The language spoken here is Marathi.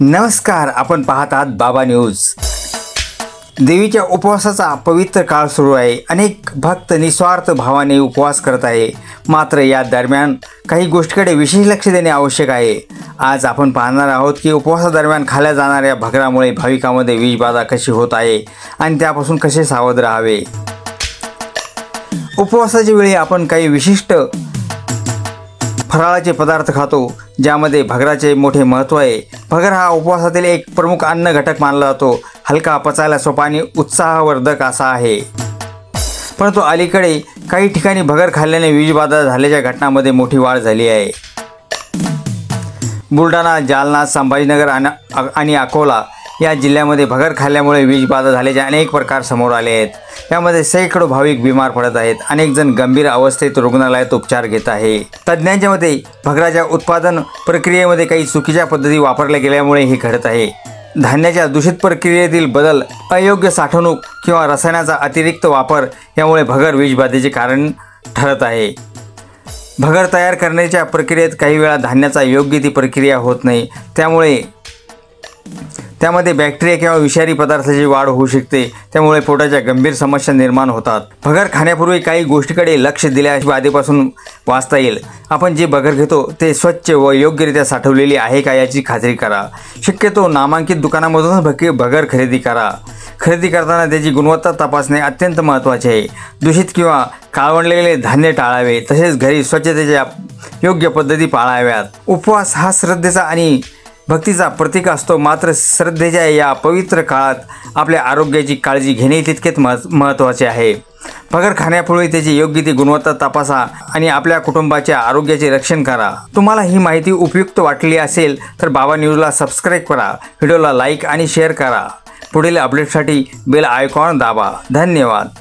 नमस्कार, आपण पाहत आहात बाबा न्यूज। देवीच्या उपवासाचा पवित्र काळ सुरू आहे। अनेक भक्त निस्वार्थ भावाने उपवास करत आहे। मात्र या दरम्यान काही गोष्टींकडे विशेष लक्ष देणे आवश्यक आहे। आज आपण पाहणार आहोत की उपवासादरम्यान खाल्ल्या जाणाऱ्या भगरामुळे भाविकांमध्ये विषबाधा कशी होत आहे आणि त्यापासून कसे सावध राहावे। उपवासाच्या वेळी आपण काही विशिष्ट फराळाचे पदार्थ खातो, ज्यामध्ये भगराचे मोठे महत्त्व आहे। भगर हा उपवासातील एक प्रमुख अन्न घटक मानला जातो। हलका, पचायला सोपा आणि उत्साहवर्धक असा आहे। परंतु अलीकडे काही ठिकाणी भगर खाल्ल्याने विषबाधा झाल्याच्या घटनांमध्ये मोठी वाढ झाली आहे। बुलढाणा, जालना, संभाजीनगर आणि अकोला या जिल्ह्यामध्ये भगर खाल्ल्यामुळे विषबाधा झाल्याचे अनेक प्रकार समोर आले आहेत। यामध्ये सैकड़ो भाविक बीमार पडत आहेत। अनेक जण गंभीर अवस्थेत रुग्णालयात उपचार घेत आहे। तज्ज्ञांच्या मते भगराच्या उत्पादन प्रक्रियेमध्ये काही चुकीच्या पद्धती वापरल्या गेल्यामुळे हे घडत आहे। धान्याच्या दूषित प्रक्रियेतील बदल, अयोग्य साठवणूक किंवा रसायनाचा अतिरिक्त वापर यामुळे भगर विषबाधेचे कारण ठरत आहे। भगर तयार करण्याच्या प्रक्रियेत काही वेळा धान्याचा योग्य ती प्रक्रिया होत नाही, त्यामध्ये बॅक्टेरिया किंवा विषारी पदार्थाची वाढ होऊ शकते। त्यामुळे पोटाच्या गंभीर समस्या निर्माण होतात। भगर खाण्यापूर्वी काही गोष्टींकडे लक्ष दिल्यास बाधेपासून वाचता येईल। आपण जे भगर घेतो ते स्वच्छ व योग्यरित्या साठवलेली आहे का याची खात्री करा। शक्यतो नामांकित दुकानामधूनच भगर खरेदी करा। खरेदी करताना त्याची गुणवत्ता तपासणे अत्यंत महत्त्वाचे आहे। दूषित किंवा काळवंडलेले धान्य टाळावे, तसेच घरी स्वच्छतेच्या योग्य पद्धती पाळाव्यात। उपवास हा श्रद्धेचा आणि भक्तीचा प्रतीक असतो, मात्र श्रद्धेच्या या पवित्र काळात आपल्या आरोग्याची काळजी घेणे तितकेच महत्त्वाचे आहे। भगर खाण्यापूर्वी त्याची योग्य ती गुणवत्ता तपासा आणि आपल्या कुटुंबाच्या आरोग्याचे रक्षण करा। तुम्हाला ही माहिती उपयुक्त वाटली असेल तर बाबा न्यूजला सबस्क्राईब करा, व्हिडिओला लाईक आणि शेअर करा। पुढील अपडेटसाठी बेल आयकॉन दाबा। धन्यवाद।